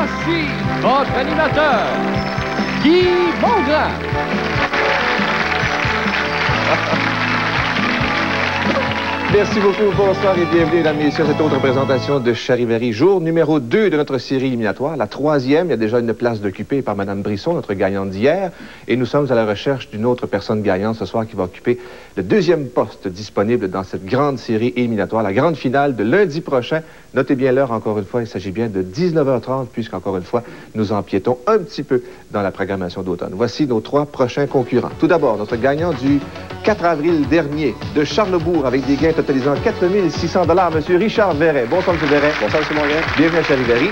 Voici votre animateur, Guy Mongrain. Merci beaucoup, bonsoir et bienvenue, mesdames et messieurs, à cette autre présentation de Charivari, jour numéro 2 de notre série éliminatoire. La troisième, il y a déjà une place d'occupée par Mme Brisson, notre gagnante d'hier, et nous sommes à la recherche d'une autre personne gagnante ce soir qui va occuper le deuxième poste disponible dans cette grande série éliminatoire, la grande finale de lundi prochain. Notez bien l'heure, encore une fois, il s'agit bien de 19h30, puisqu'encore une fois, nous empiétons un petit peu dans la programmation d'automne. Voici nos 3 prochains concurrents. Tout d'abord, notre gagnant du 4 avril dernier de Charlesbourg avec des gains totalisant 4 600 $, M. Richard Verret. Bonsoir, M. Verret. Bonsoir, M. Mongrain. Bienvenue à Charivari.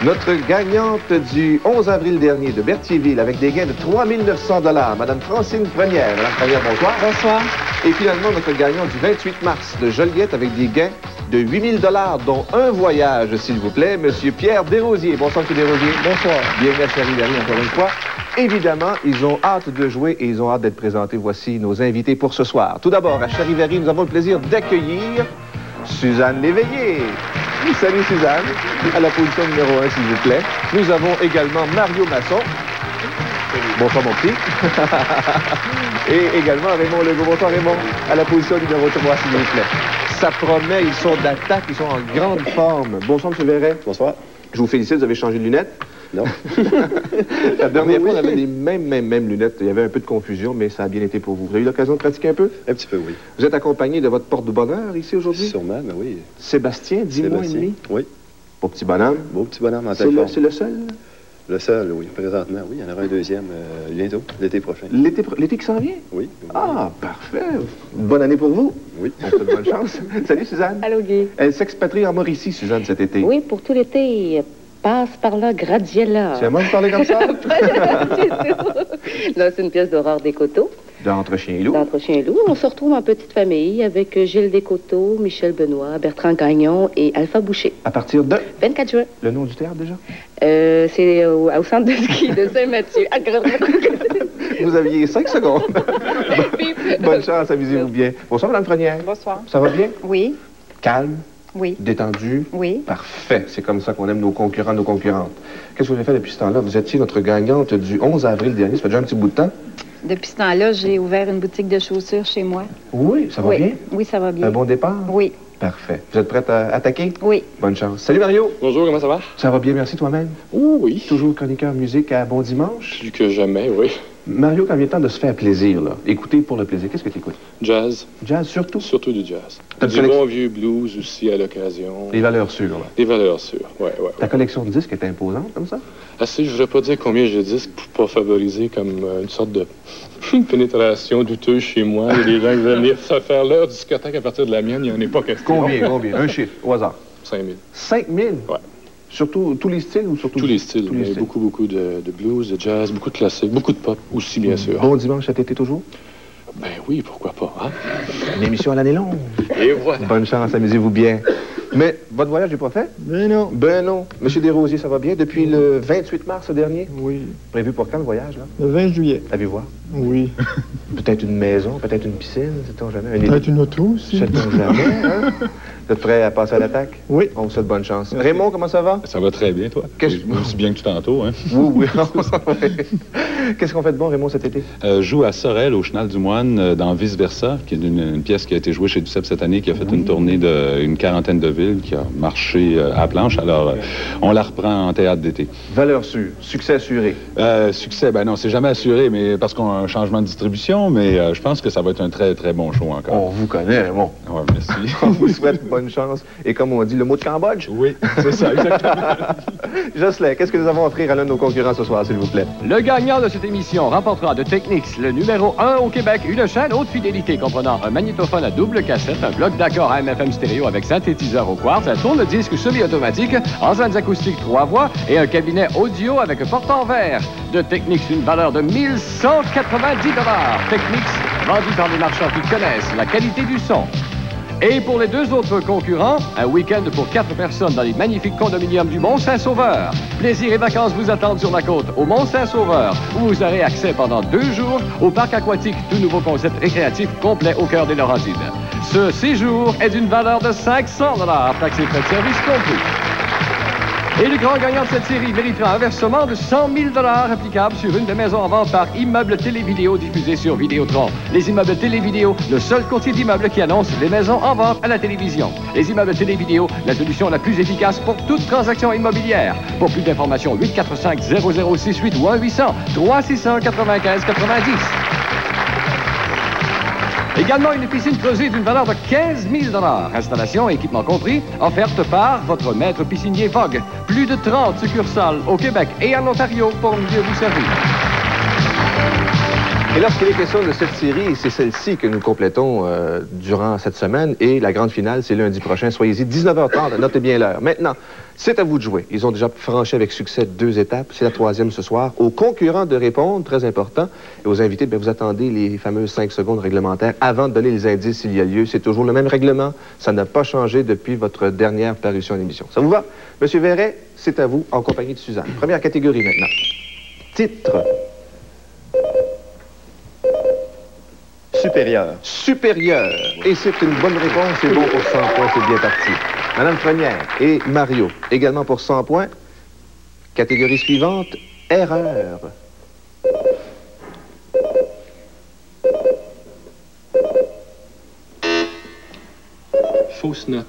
Notre gagnante du 11 avril dernier de Berthierville avec des gains de 3 900 $, Mme Francine Première. Mme Première, bonsoir. Bonsoir. Et finalement, notre gagnant du 28 mars de Joliette avec des gains de 8 000 $, dont un voyage, s'il vous plaît, M. Pierre Desrosiers. Bonsoir, M. Desrosiers. Bonsoir. Bienvenue à Charivari encore une fois. Évidemment, ils ont hâte de jouer et ils ont hâte d'être présentés. Voici nos invités pour ce soir. Tout d'abord, à Charivari, nous avons le plaisir d'accueillir Suzanne Léveillé. Salut Suzanne, à la position numéro 1, s'il vous plaît. Nous avons également Mario Masson. Bonsoir mon petit. Et également Raymond Legault. Bonsoir Raymond, à la position numéro 3, s'il vous plaît. Ça promet, ils sont d'attaque, ils sont en grande forme. Bonsoir M. Verret. Bonsoir. Je vous félicite, vous avez changé de lunettes. Non. La dernière fois, on avait les mêmes lunettes. Il y avait un peu de confusion, mais ça a bien été pour vous. Vous avez eu l'occasion de pratiquer un peu? Un petit peu, oui. Vous êtes accompagné de votre porte-bonheur ici aujourd'hui? Sûrement, mais oui. Sébastien, 10 mois et demi? Oui. Beau petit bonhomme. Beau petit bonhomme en telle forme. C'est le seul? Le seul, oui. Présentement, oui. Il y en aura un deuxième bientôt, l'été prochain. L'été qui s'en vient? Oui. Ah, parfait. Bonne année pour vous. Oui. On souhaite bonne chance. Salut, Suzanne. Allô, Guy. Elle s'expatrie en Mauricie, Suzanne, cet été. Oui, pour tout l'été. Passe par là, Gradiella. C'est à moi de parler comme ça? Là, c'est une pièce d'Aurore Descoteaux. D'Entre Chien et Loup. D'Entre Chien et Loup. On se retrouve en petite famille avec Gilles Descoteaux, Michel Benoît, Bertrand Gagnon et Alpha Boucher. À partir de? 24 juin. Le nom du théâtre, déjà? C'est au centre de ski de Saint-Mathieu. Vous aviez 5 secondes. Bonne chance, amusez-vous bien. Bonsoir, Mme Frenière. Bonsoir. Ça va bien? Oui, Calme? oui, Détendu? oui. Parfait. C'est comme ça qu'on aime nos concurrents, nos concurrentes. Qu'est-ce que vous avez fait depuis ce temps-là? Vous étiez notre gagnante du 11 avril dernier. Ça fait déjà un petit bout de temps? Depuis ce temps-là, j'ai ouvert une boutique de chaussures chez moi. Oui, ça va Oui, bien? oui, ça va bien. Un bon départ? Oui, Parfait. Vous êtes prête à attaquer? oui. Bonne chance. Salut Mario! Bonjour, comment ça va? Ça va bien, merci toi-même? Oh, oui. Toujours chroniqueur musique à Bon Dimanche? Plus que jamais, oui. Mario, quand vient le temps de se faire plaisir, là, écouter pour le plaisir, qu'est-ce que tu écoutes? Jazz, Jazz surtout? surtout du jazz. T'as Du une bon vieux blues aussi à l'occasion. Les valeurs sûres, là. Des valeurs sûres, ouais. Ta collection de disques est imposante, comme ça? Assez, je ne voudrais pas dire combien j'ai de disques pour pas favoriser comme une sorte de pénétration douteuse chez moi. Il y a des gens qui veulent venir se faire leur discothèque à partir de la mienne, il n'y en a pas question. Combien? Un chiffre, au hasard. 5 000. 5 000? Ouais. Surtout tous les styles ou surtout... Tous les styles, Tous les mais styles. beaucoup de blues, de jazz, beaucoup de classiques, beaucoup de pop aussi, bien sûr. Bon Dimanche cet été toujours? Ben oui, pourquoi pas, hein? Une émission à l'année longue. Et voilà. Bonne chance, amusez-vous bien. Mais votre voyage n'est pas fait? Ben non. Ben non. Monsieur Desrosiers, ça va bien? Depuis le 28 mars dernier? Oui. Prévu pour quand le voyage, là? Le 20 juillet. Avez-vous voir? Oui. Peut-être une maison, peut-être une piscine, sait-on jamais. Un Peut-être une auto aussi. Sait-on jamais, hein? Vous êtes prêt à passer à l'attaque? Oui. On vous souhaite bonne chance. Raymond, comment ça va? Ça va très bien, toi. Aussi bien que tout tantôt, hein? Oui, on s'en va. Qu'est-ce qu'on fait de bon, Raymond, cet été? Je joue à Sorel, au Chenal du Moine, dans Vice Versa, qui est une pièce qui a été jouée chez Duceppe cette année, qui a fait une tournée d'une quarantaine de villes, qui a marché à planche. Alors, on la reprend en théâtre d'été. Valeur sûre, succès assuré. Succès, ben non, c'est jamais assuré, mais parce qu'on a un changement de distribution, mais je pense que ça va être un très, très bon show encore. On vous connaît, Raymond. Ouais, merci. On vous souhaite bonne chance. Et comme on dit, le mot de Cambodge? Oui, c'est ça, exactement. Jocelyn, qu'est-ce que nous avons à offrir à l'un de nos concurrents ce soir, s'il vous plaît? Le gagnant de cette émission remportera de Technics le numéro 1 au Québec, une chaîne haute fidélité comprenant un magnétophone à double cassette, un bloc d'accord AM/FM stéréo avec synthétiseur au quartz, un tourne-disque semi-automatique, enceintes acoustiques 3 voix et un cabinet audio avec porte en verre. De Technics, une valeur de 1190 $. Technics, vendu par des marchands qui connaissent la qualité du son. Et pour les deux autres concurrents, un week-end pour 4 personnes dans les magnifiques condominiums du Mont-Saint-Sauveur. Plaisir et vacances vous attendent sur la côte au Mont-Saint-Sauveur, où vous aurez accès pendant 2 jours au parc aquatique, tout nouveau concept récréatif complet au cœur des Laurentides. Ce séjour est d'une valeur de 500 $, taxes et frais de service compris. Et le grand gagnant de cette série méritera un versement de 100 000 $ applicable sur une des maisons en vente par Immeuble Télévidéo diffusé sur Vidéotron. Les immeubles Télévidéo, le seul courtier d'immeubles qui annonce les maisons en vente à la télévision. Les immeubles Télévidéo, la solution la plus efficace pour toute transaction immobilière. Pour plus d'informations, 845-0068 ou 1-800-3600-95-90. Également, une piscine creusée d'une valeur de 15 000 $. Installation et équipement compris, offerte par votre maître piscinier Vogue. Plus de 30 succursales au Québec et en Ontario pour mieux vous servir. Et lorsqu'il est question de cette série, c'est celle-ci que nous complétons durant cette semaine. Et la grande finale, c'est lundi prochain. Soyez-y, 19h30, notez bien l'heure. Maintenant, c'est à vous de jouer. Ils ont déjà franchi avec succès 2 étapes. C'est la 3e ce soir. Aux concurrents de répondre, très important. Et aux invités, bien, vous attendez les fameuses 5 secondes réglementaires avant de donner les indices s'il y a lieu. C'est toujours le même règlement. Ça n'a pas changé depuis votre dernière parution à l'émission. Ça vous va? Monsieur Verret, c'est à vous, en compagnie de Suzanne. Première catégorie maintenant. Titre. Supérieur. Supérieur. Et c'est une bonne réponse. C'est bon pour 100 points. C'est bien parti. Madame Frenière et Mario, également pour 100 points. Catégorie suivante, erreur. Fausse note.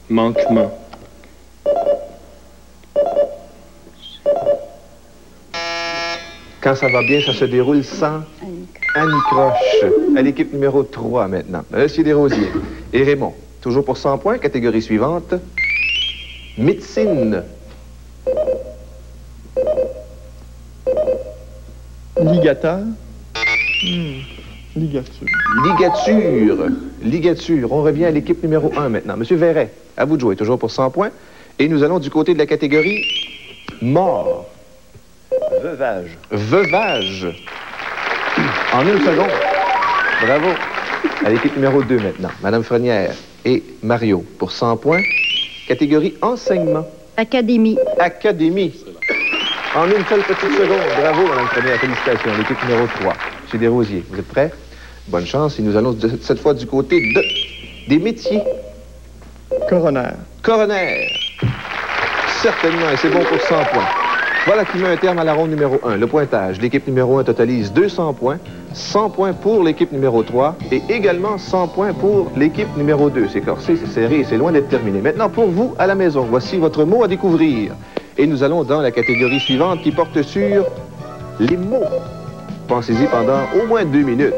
Manquement. Quand ça va bien, ça se déroule sans anicroche. À l'équipe numéro 3 maintenant. Monsieur Desrosiers et Raymond. Toujours pour 100 points. Catégorie suivante. Médecine. Ligateur. Ligature. Ligature. Ligature. On revient à l'équipe numéro 1 maintenant. Monsieur Verret, à vous de jouer. Toujours pour 100 points. Et nous allons du côté de la catégorie mort. Veuvage. Veuvage. En une seconde. Bravo. À l'équipe numéro 2 maintenant. Madame Frenière et Mario pour 100 points. Catégorie enseignement. Académie. Académie. En une seule petite seconde. Bravo, Madame Frenière. Félicitations. L'équipe numéro 3. Chez Desrosiers. Vous êtes prêts? Bonne chance. Et nous allons cette fois du côté des métiers. Coroner. Coroner. Certainement. Et c'est bon pour 100 points. Voilà qui met un terme à la ronde numéro 1. Le pointage. L'équipe numéro 1 totalise 200 points. 100 points pour l'équipe numéro 3 et également 100 points pour l'équipe numéro 2. C'est corsé, c'est serré et c'est loin d'être terminé. Maintenant, pour vous, à la maison, voici votre mot à découvrir. Et nous allons dans la catégorie suivante qui porte sur les mots. Pensez-y pendant au moins 2 minutes.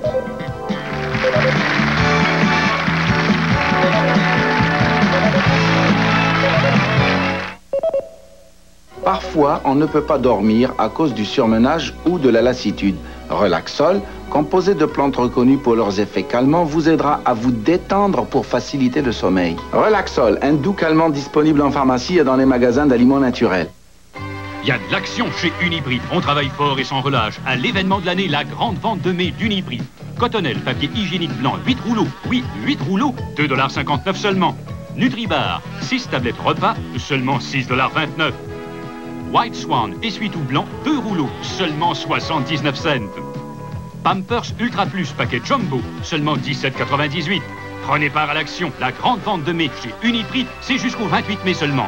Parfois, on ne peut pas dormir à cause du surmenage ou de la lassitude. Relaxol, composé de plantes reconnues pour leurs effets calmants, vous aidera à vous détendre pour faciliter le sommeil. Relaxol, un doux calmant disponible en pharmacie et dans les magasins d'aliments naturels. Il y a de l'action chez Uniprix. On travaille fort et sans relâche. À l'événement de l'année, la grande vente de mai d'Uniprix. Cotonnelle, papier hygiénique blanc, 8 rouleaux. Oui, 8 rouleaux, 2,59 $ seulement. Nutribar, 6 tablettes repas, seulement 6,29 $. White Swan, essuie-tout blanc, 2 rouleaux, seulement 79 cents. Pampers Ultra Plus, paquet jumbo, seulement 17,98 $. Prenez part à l'action, la grande vente de mai chez Uniprix, c'est jusqu'au 28 mai seulement.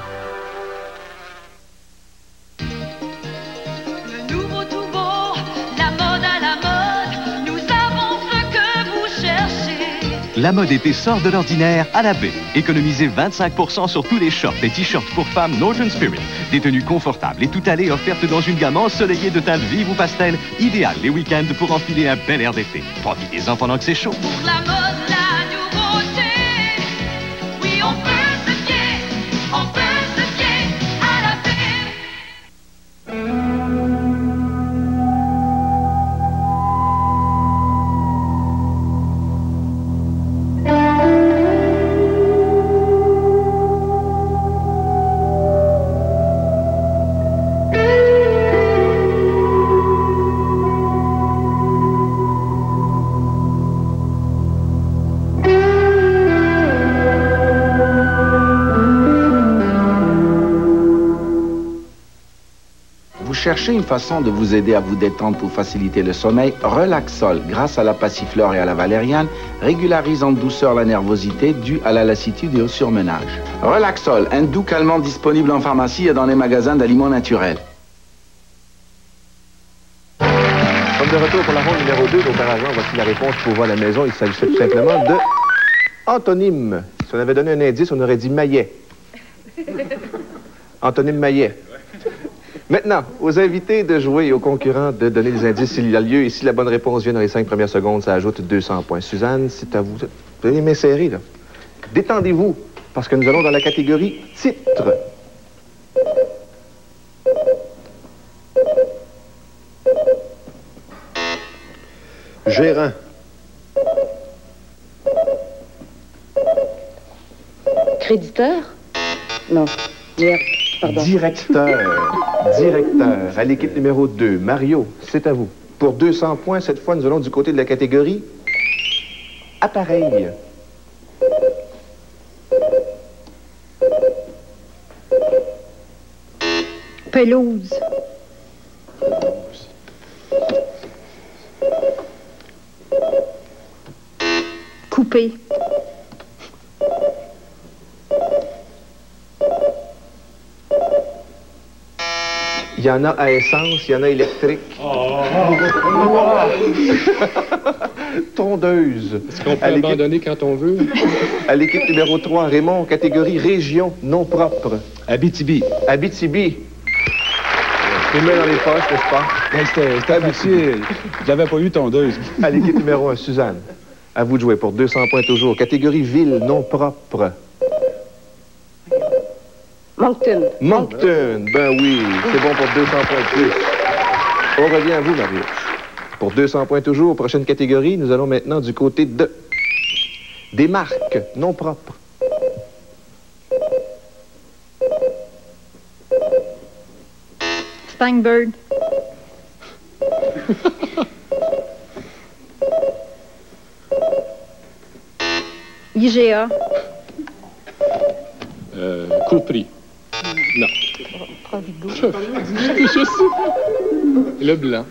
Le nouveau tout beau, la mode à la mode, nous avons ce que vous cherchez. La mode été sort de l'ordinaire à la baie. Économisez 25% sur tous les shorts et t-shirts pour femmes Northern Spirit. Des tenues confortables et tout allées offertes dans une gamme ensoleillée de teintes vives ou pastel, idéale les week-ends pour enfiler un bel air d'été. Profitez-en pendant que c'est chaud. Pour la mode, la nouveauté, oui on peut se fier à la paix. cherchez une façon de vous aider à vous détendre pour faciliter le sommeil, Relaxol, grâce à la passiflore et à la valériane, régularise en douceur la nervosité due à la lassitude et au surmenage. Relaxol, un doux calmant disponible en pharmacie et dans les magasins d'aliments naturels. Comme de retour pour la ronde numéro 2, auparavant, voici la réponse pour vous à la maison. Il s'agissait tout simplement de antonyme. Si on avait donné un indice, on aurait dit maillet. Antonyme maillet. Maintenant, aux invités de jouer et aux concurrents de donner des indices s'il y a lieu. Et si la bonne réponse vient dans les 5 premières secondes, ça ajoute 200 points. Suzanne, c'est à vous. Vous avez les mains serrées, là. Détendez-vous, parce que nous allons dans la catégorie titre. Gérant. Créditeur? Non. Merde. Pardon. Directeur. Directeur. À l'équipe numéro 2. Mario, c'est à vous. Pour 200 points, cette fois, nous allons du côté de la catégorie appareil. Pelouse. Coupé. Il y en a à essence, il y en a électrique. Tondeuse. Est-ce qu'on peut abandonner quand on veut? À l'équipe numéro 3, Raymond, catégorie région non propre. Abitibi. Abitibi. Les mains dans les poches, n'est-ce pas? Ben, c'était facile. J'avais pas eu tondeuse. À l'équipe numéro 1, Suzanne. À vous de jouer pour 200 points toujours. Catégorie ville non propre. Moncton. Moncton, ben oui, c'est bon pour 200 points de plus. On revient à vous, Mario. Pour 200 points toujours, prochaine catégorie, nous allons maintenant du côté de... des marques non propres. Steinberg. IGA. Coupris. Non. Le blanc.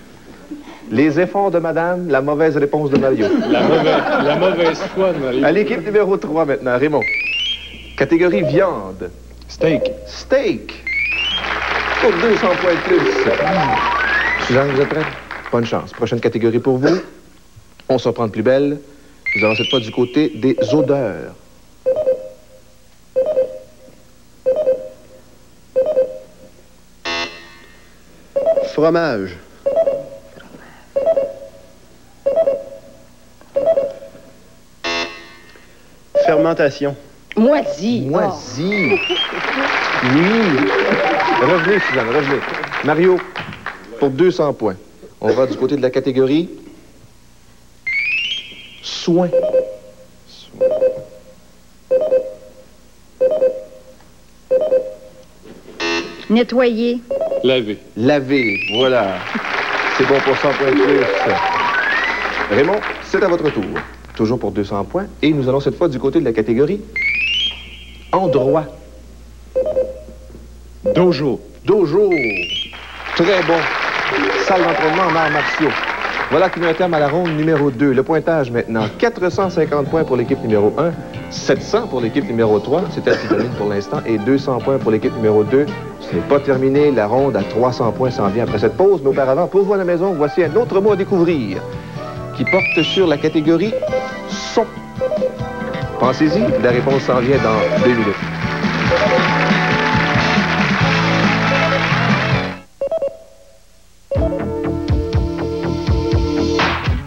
Les efforts de madame, la mauvaise réponse de Mario. La mauvaise foi de Mario. À l'équipe numéro 3 maintenant, Raymond. Catégorie viande. Steak. Steak. Pour 200 points de plus. Suzanne, vous êtes prête? Bonne chance. Prochaine catégorie pour vous. On se reprend de plus belle. Nous allons cette fois du côté des odeurs. Fromage. Fermentation. Moisi. Moisi. Oui. Revenez, Suzanne, revenez. Mario, pour 200 points. On va du côté de la catégorie soins. Nettoyer. Laver. Laver, voilà. C'est bon pour 100 points de plus. Raymond, c'est à votre tour. Toujours pour 200 points. Et nous allons cette fois du côté de la catégorie endroit. Dojo. Dojo. Très bon. Salle d'entraînement en arts martiaux. Voilà qui met un terme à la ronde numéro 2. Le pointage maintenant. 450 points pour l'équipe numéro 1, 700 pour l'équipe numéro 3, c'est elle qui domine pour l'instant, et 200 points pour l'équipe numéro 2. Ce n'est pas terminé. La ronde à 300 points s'en vient après cette pause. Mais auparavant, pour vous à la maison, voici un autre mot à découvrir qui porte sur la catégorie son. Pensez-y, la réponse s'en vient dans 2 minutes.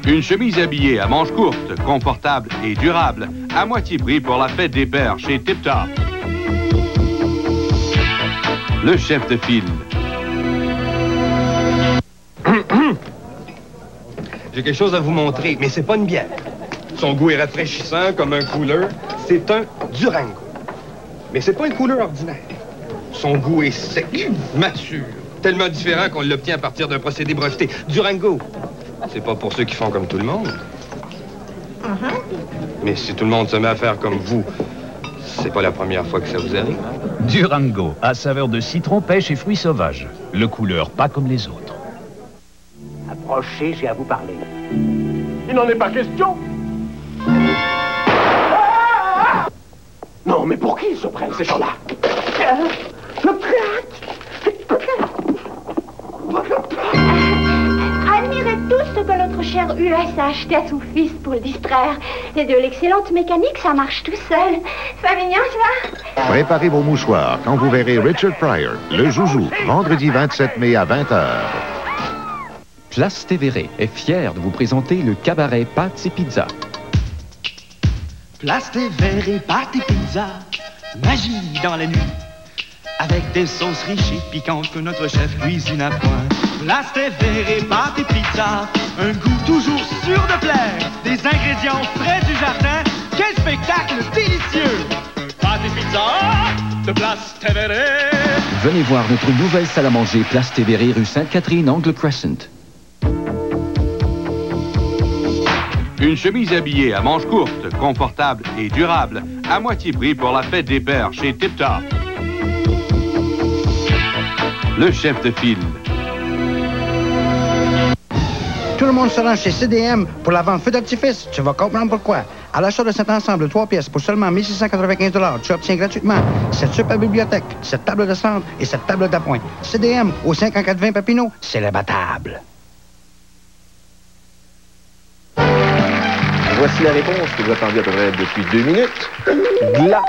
Une chemise habillée à manches courtes, confortable et durable, à moitié prix pour la fête des pères chez Tip Top. Le chef de file. J'ai quelque chose à vous montrer, mais c'est pas une bière. Son goût est rafraîchissant comme un cooler. C'est un Durango. Mais c'est pas un cooler ordinaire. Son goût est sec, mature, tellement différent qu'on l'obtient à partir d'un procédé breveté. Durango, c'est pas pour ceux qui font comme tout le monde. Mais si tout le monde se met à faire comme vous, c'est pas la première fois que ça vous arrive. Durango, à saveur de citron, pêche et fruits sauvages. le couleur pas comme les autres. Approchez, j'ai à vous parler. Il n'en est pas question. Non, mais pour qui ils se prennent, ces gens-là? Admirez tous ce que notre cher US a acheté à son fils pour le distraire. C'est de l'excellente mécanique, ça marche tout seul. C'est mignon, ça? Préparez vos mouchoirs quand vous verrez Richard Pryor, le joujou, vendredi 27 mai à 20h. Place Tévéré est fier de vous présenter le cabaret Pâtes et Pizza. Place Tévéré, pâtes et pizza, magie dans la nuit. Avec des sauces riches et piquantes que notre chef cuisine à point. Place Tévéré, pâtes et pizza, un goût toujours sûr de plaire. Des ingrédients frais du jardin, quel spectacle délicieux! Pâtes et pizza de Place Tévéré. Venez voir notre nouvelle salle à manger Place Tévéré, rue Sainte-Catherine, Angle Crescent. Une chemise habillée à manches courtes, confortable et durable, à moitié prix pour la fête des pères chez Tip Top. Le chef de file. Tout le monde se rend chez CDM pour la vente feu d'artifice. Tu vas comprendre pourquoi. À l'achat de cet ensemble de 3 pièces pour seulement 1695 $, tu obtiens gratuitement cette super bibliothèque, cette table de centre et cette table d'appoint. CDM au 5420 Papineau, c'est l'imbattable. Voici la réponse que vous attendiez à peu près depuis 2 minutes. Glas,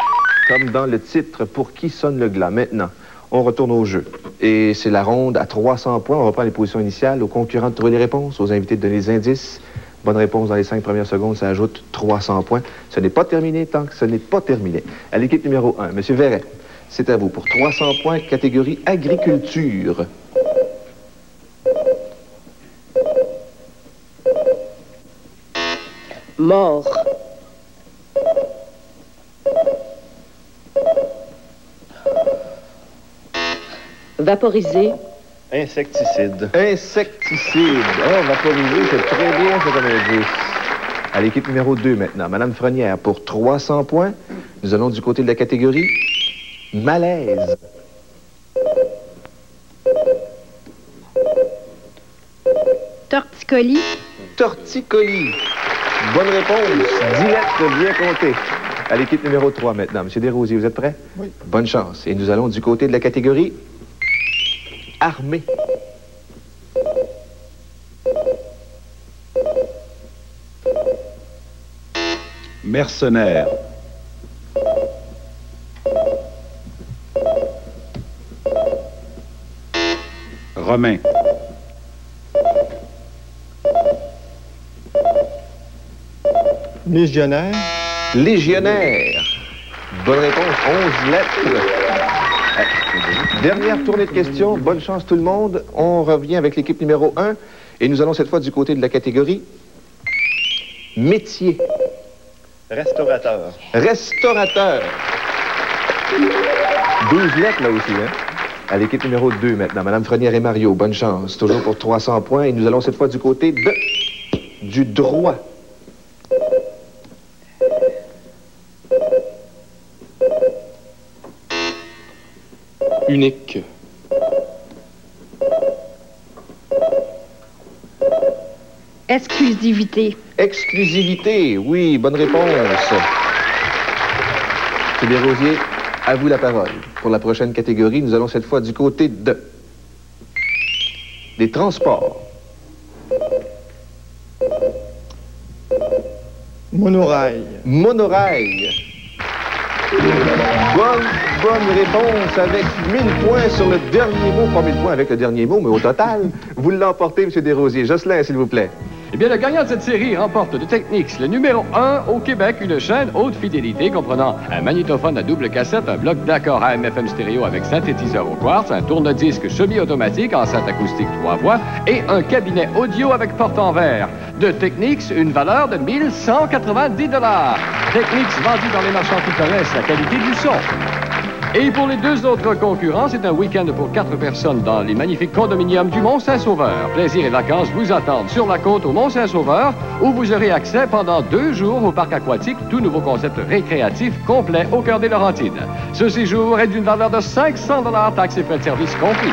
comme dans le titre, pour qui sonne le glas. Maintenant, on retourne au jeu. Et c'est la ronde à 300 points. On reprend les positions initiales. Aux concurrents de trouver les réponses, aux invités de donner les indices. Bonne réponse dans les 5 premières secondes, ça ajoute 300 points. Ce n'est pas terminé tant que ce n'est pas terminé. À l'équipe numéro 1, M. Verret, c'est à vous pour 300 points, catégorie agriculture. Mort. Vaporiser. Insecticide. Insecticide. Oh, vaporiser, c'est très bien, ça, comme indice. À l'équipe numéro 2, maintenant. Madame Frenière, pour 300 points, nous allons du côté de la catégorie malaise. Torticolis. Torticolis. Bonne réponse. 10 lettres bien comptées. À l'équipe numéro 3 maintenant. Monsieur Desrosiers, vous êtes prêts? Oui. Bonne chance. Et nous allons du côté de la catégorie armée. Mercenaire. Romain. Légionnaire. Légionnaire. Bonne réponse, 11 lettres. Dernière tournée de questions. Bonne chance tout le monde. On revient avec l'équipe numéro 1. Et nous allons cette fois du côté de la catégorie métier. Restaurateur. Restaurateur. 12 lettres là aussi, hein? À l'équipe numéro 2 maintenant. Madame Frenière et Mario, bonne chance. Toujours pour 300 points. Et nous allons cette fois du côté du droit. Unique. Exclusivité. Exclusivité, oui, bonne réponse. M. Desrosiers, à vous la parole. Pour la prochaine catégorie, nous allons cette fois du côté des transports. Monorail. Monorail. Bonne réponse avec 1000 points sur le dernier mot. Pas 1000 points avec le dernier mot, mais au total, vous l'emportez, M. Desrosiers. Jocelyn, s'il vous plaît. Eh bien, le gagnant de cette série remporte de Technics le numéro 1 au Québec, une chaîne haute fidélité comprenant un magnétophone à double cassette, un bloc d'accord AM/FM stéréo avec synthétiseur au quartz, un tourne-disque semi-automatique, enceinte acoustique 3 voix et un cabinet audio avec porte en verre. De Technics, une valeur de 1190 $. Technics vendu dans les marchands qui connaissent la qualité du son. Et pour les 2 autres concurrents, c'est un week-end pour 4 personnes dans les magnifiques condominiums du Mont-Saint-Sauveur. Plaisir et vacances vous attendent sur la côte au Mont-Saint-Sauveur, où vous aurez accès pendant 2 jours au parc aquatique, tout nouveau concept récréatif complet au cœur des Laurentides. Ce séjour est d'une valeur de 500 $, taxes et frais de service compris.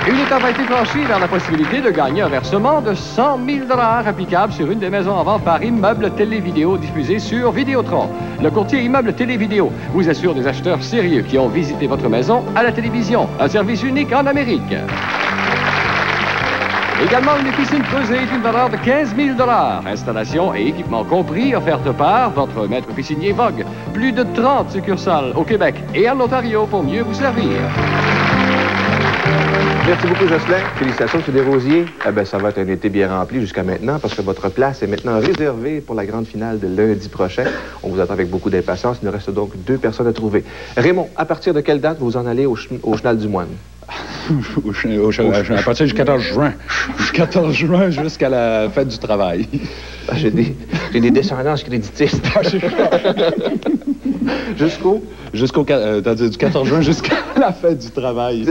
Une étape a été franchie vers la possibilité de gagner un versement de 100 000 $ applicable sur une des maisons en vente par Immeuble Télévidéo diffusée sur Vidéotron. Le courtier Immeuble Télévidéo vous assure des acheteurs sérieux qui ont visité votre maison à la télévision. Un service unique en Amérique. Également une piscine creusée d'une valeur de 15 000 $. Installation et équipement compris, offerte par votre maître piscinier Vogue. Plus de 30 succursales au Québec et en Ontario pour mieux vous servir. Merci beaucoup, Jocelyn. Félicitations, M. Desrosiers. Eh bien, ça va être un été bien rempli jusqu'à maintenant parce que votre place est maintenant réservée pour la grande finale de lundi prochain. On vous attend avec beaucoup d'impatience. Il nous reste donc 2 personnes à trouver. Raymond, à partir de quelle date vous en allez au Chenal du Moine? À partir du 14 juin. Du 14 juin jusqu'à la fête du travail. Ah, j'ai des descendances créditistes. Jusqu'au? Du 14 juin jusqu'à la fête du travail.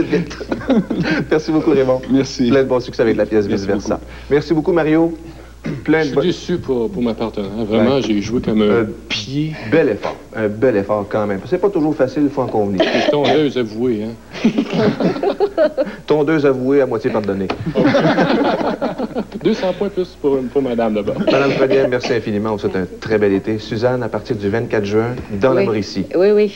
Merci beaucoup, Raymond. Merci. Plein de bon succès avec la pièce vice-versa. Merci beaucoup, Mario. Je suis déçu pour ma partenaire. Vraiment, j'ai joué comme un pied. Bel effort. Un bel effort quand même. C'est pas toujours facile, il faut en convenir. C'est tondeuse avouée, hein? Tondeuse avouée, à moitié pardonnée. 200 points plus pour madame, d'abord. Madame Frenier, merci infiniment. On vous souhaite un très bel été. Suzanne, à partir du 24 juin, dans la Mauricie. Oui.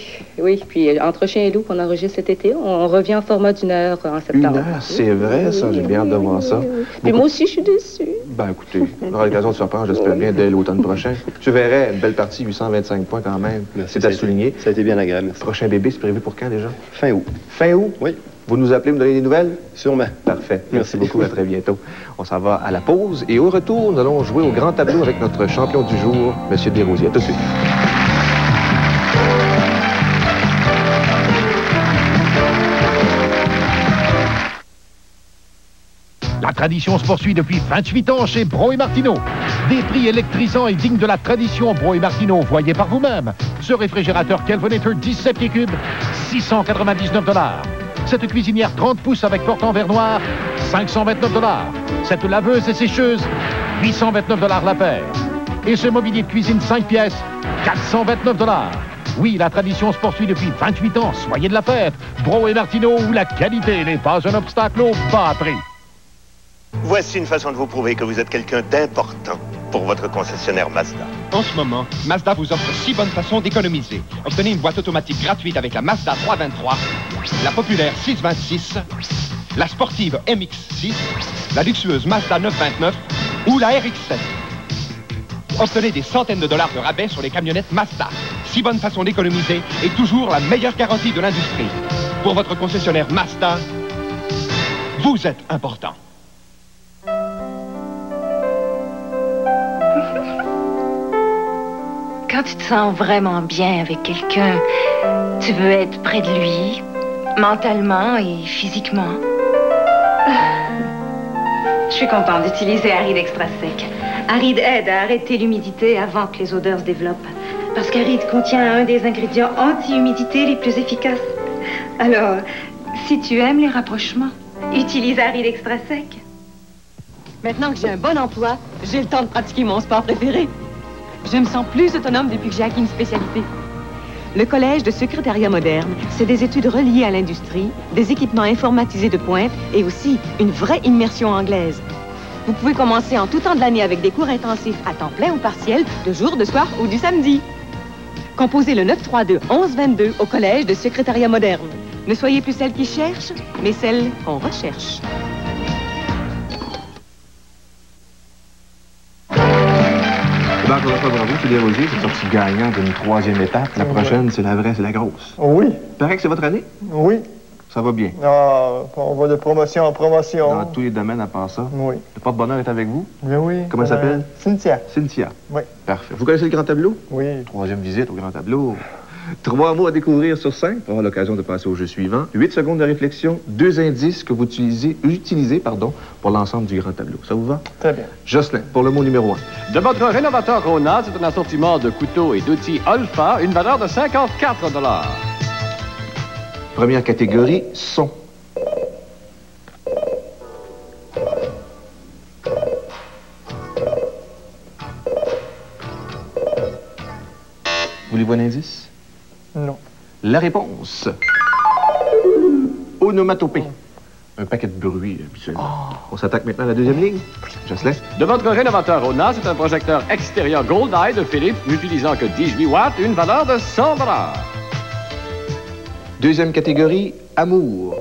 Puis, entre Chien et Loup, qu'on enregistre cet été, on revient en format d'1 heure en septembre. 1 heure, c'est vrai, ça. J'ai bien hâte de voir ça. Puis moi aussi, je suis déçue. Ben, écoutez, on aura l'occasion de se reprendre, j'espère bien, dès l'automne prochain. Je verrai une belle partie, 825 points quand même. C'est à souligner. Ça a été bien agréable, merci. Prochain bébé, c'est prévu pour quand déjà? Fin août. Fin août? Oui. Vous nous appelez, me donner des nouvelles? Sûrement. Parfait. Merci beaucoup, à très bientôt. On s'en va à la pause et au retour, nous allons jouer au grand tableau avec notre champion du jour, M. Desrosiers. À tout de suite. La tradition se poursuit depuis 28 ans chez Bro et Martineau. Des prix électrisants et dignes de la tradition Bro et Martineau. Voyez par vous-même. Ce réfrigérateur Kelvinator 17 pieds cubes, 699 $. Cette cuisinière 30 pouces avec porte en verre noir, 529 $. Cette laveuse et sécheuse, 829 $ la paire. Et ce mobilier de cuisine 5 pièces, 429 $. Oui, la tradition se poursuit depuis 28 ans. Soyez de la fête. Bro et Martineau, où la qualité n'est pas un obstacle au bas prix. Voici une façon de vous prouver que vous êtes quelqu'un d'important pour votre concessionnaire Mazda. En ce moment, Mazda vous offre 6 bonnes façons d'économiser. Obtenez une boîte automatique gratuite avec la Mazda 323, la populaire 626, la sportive MX-6, la luxueuse Mazda 929 ou la RX-7. Obtenez des centaines de dollars de rabais sur les camionnettes Mazda. 6 bonnes façons d'économiser et toujours la meilleure garantie de l'industrie. Pour votre concessionnaire Mazda, vous êtes important. Quand tu te sens vraiment bien avec quelqu'un, tu veux être près de lui, mentalement et physiquement. Je suis contente d'utiliser Aride Extra Sec. Aride aide à arrêter l'humidité avant que les odeurs se développent. Parce qu'Aride contient un des ingrédients anti-humidité les plus efficaces. Alors, si tu aimes les rapprochements, utilise Aride Extra Sec. Maintenant que j'ai un bon emploi, j'ai le temps de pratiquer mon sport préféré. Je me sens plus autonome depuis que j'ai acquis une spécialité. Le Collège de secrétariat moderne, c'est des études reliées à l'industrie, des équipements informatisés de pointe et aussi une vraie immersion anglaise. Vous pouvez commencer en tout temps de l'année avec des cours intensifs à temps plein ou partiel, de jour, de soir ou du samedi. Composez le 932-1122 au Collège de secrétariat moderne. Ne soyez plus celle qui cherche, mais celle qu'on recherche. Encore une fois, bravo, M. Desrosiers, c'est sorti gagnant d'une 3e étape. La prochaine, c'est la vraie, c'est la grosse. Oui. Paraît que c'est votre année? Oui. Ça va bien? Ah, on va de promotion en promotion. Dans tous les domaines à part ça? Oui. Le porte-bonheur est avec vous? Bien oui. Comment elle s'appelle? Cynthia. Cynthia. Oui. Parfait. Vous connaissez le grand tableau? Oui. 3e visite au grand tableau. 3 mots à découvrir sur 5 pour avoir l'occasion de passer au jeu suivant. 8 secondes de réflexion, 2 indices que vous utilisez pour l'ensemble du grand tableau. Ça vous va? Très bien. Jocelyn, pour le mot numéro 1. De votre rénovateur Rona, c'est un assortiment de couteaux et d'outils Olfa, une valeur de 54 $. Première catégorie, son. Voulez-vous un indice? Non. La réponse. Onomatopée. un paquet de bruit, habituellement. On s'attaque maintenant à la deuxième ligne. Jocelyn. De votre rénovateur Rona, c'est un projecteur extérieur Gold Eye de Philips, n'utilisant que 18 watts, une valeur de 100 $. Deuxième catégorie, amour.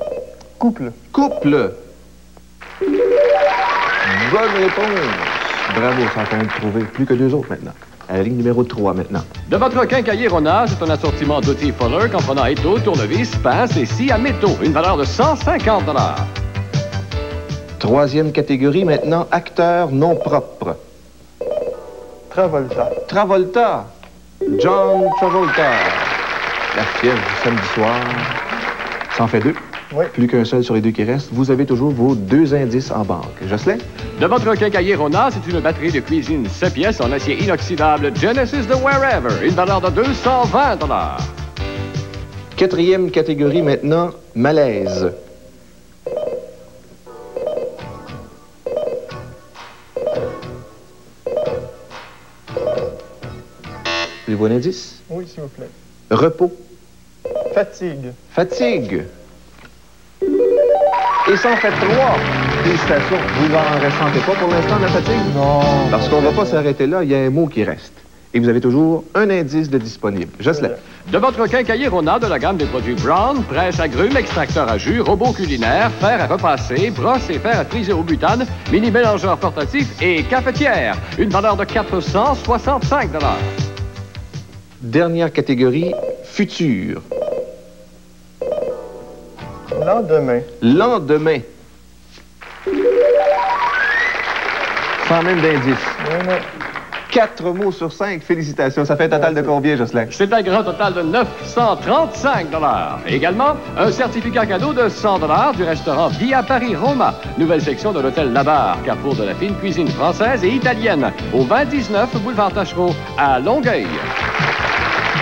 Couple. Couple. Bonne réponse. Bravo, ça compte trouver. Plus que 2 autres maintenant. À la ligne numéro 3 maintenant. De votre quincailler Rona, c'est un assortiment d'outils Fuller comprenant étau, tournevis, pince et scie à métaux, une valeur de 150 $. Troisième catégorie maintenant, acteur non propre. Travolta. Travolta. John Travolta. La fièvre du samedi soir. Ça en fait 2. Oui. Plus qu'un seul sur les 2 qui restent. Vous avez toujours vos 2 indices en banque. Jocelyn? De votre quincailler Rona, c'est une batterie de cuisine 7 pièces en acier inoxydable Genesis de Wherever, une valeur de 220 $. Quatrième catégorie maintenant, malaise. Les bons indices? Oui, s'il vous plaît. Repos. Fatigue. Fatigue. Et ça en fait 3. Félicitations. Vous n'en ressentez pas pour l'instant de la fatigue? Non. Parce qu'on ne va pas s'arrêter là. Il y a un mot qui reste. Et vous avez toujours un indice de disponible. Jocelyn. De votre quincailler Rona, de la gamme des produits Brown, presse agrumes, extracteur à jus, robot culinaire, fer à repasser, brosse et fer à friser au butane, mini-mélangeur portatif et cafetière, une valeur de 465 $. Dernière catégorie, futur. Lendemain. Lendemain. Sans même d'indice. Oui. 4 mots sur 5. Félicitations. Ça fait un total de combien, Jocelyn? C'est un grand total de 935 $. Également, un certificat cadeau de 100 $ du restaurant Via Paris Roma, nouvelle section de l'hôtel Labarre, carrefour de la fine cuisine française et italienne, au 2019 boulevard Tachereau, à Longueuil.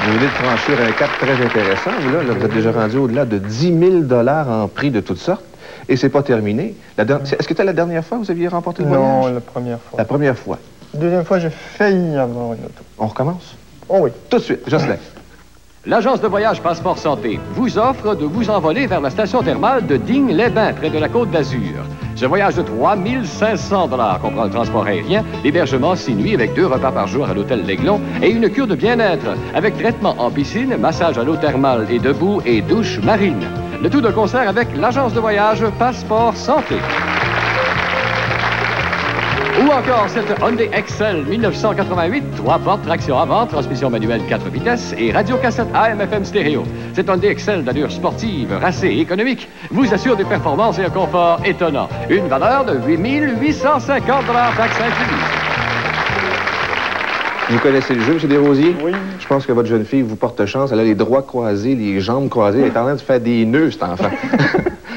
Vous venez de franchir un cap très intéressant. Vous êtes déjà rendu au-delà de 10 000 $ en prix de toutes sortes. Et c'est pas terminé. Est-ce que c'était la dernière fois que vous aviez remporté le voyage? Non, la première fois. La première fois. La deuxième fois, j'ai failli avoir une auto. On recommence? Oh oui. Tout de suite. Jocelyn. L'agence de voyage Passeport Santé vous offre de vous envoler vers la station thermale de Digne-les-Bains, près de la Côte d'Azur. Ce voyage de 3 500 $ comprend le transport aérien, l'hébergement 6 nuits avec 2 repas par jour à l'hôtel L'Aiglon et une cure de bien-être avec traitement en piscine, massage à l'eau thermale et debout et douche marine. Le tout de concert avec l'agence de voyage Passeport Santé. Ou encore cette Hyundai Excel 1988, 3 portes, traction avant, transmission manuelle 4 vitesses et radiocassette AM/FM stéréo. Cette Hyundai Excel d'allure sportive, racée et économique vous assure des performances et un confort étonnant. Une valeur de 8 850 $, taxes incluses. Vous connaissez le jeu, M. Desrosiers? Oui. Je pense que votre jeune fille vous porte chance. Elle a les droits croisés, les jambes croisées. Elle est en train de faire des nœuds, cet enfant.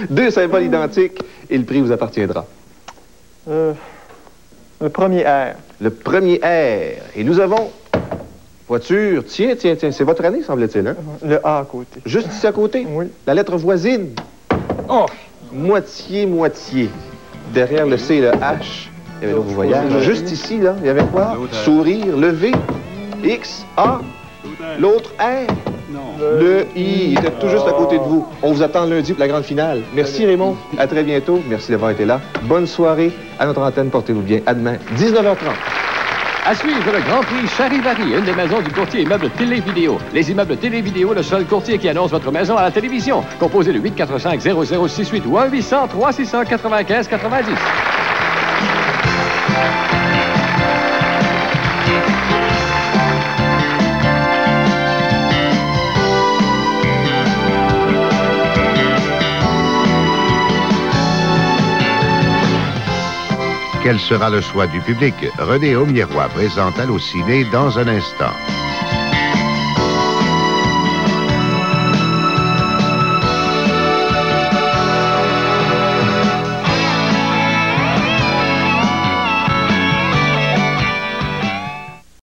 2 symboles identiques et le prix vous appartiendra. Le premier R. Le premier R. Et nous avons... Voiture. Tiens. C'est votre année, semble-t-il, hein? Le A à côté. Juste ici à côté? Oui. La lettre voisine? Oh! Moitié. Derrière le C et le H, il y avait l'autre voyage. Juste ici, là, il y avait quoi? Sourire, le V, X, A, l'autre R. Le I était tout juste à côté de vous. On vous attend lundi pour la grande finale. Merci Raymond. À très bientôt. Merci d'avoir été là. Bonne soirée. À notre antenne, portez-vous bien. À demain, 19h30. À suivre le Grand Prix Charivari, une des maisons du courtier immeuble télé-vidéo. Les immeubles télé-vidéo, le seul courtier qui annonce votre maison à la télévision. Composez le 845-0068 ou 1-800-300-95-90. Quel sera le choix du public? René Aumiérois présente Allociné dans un instant.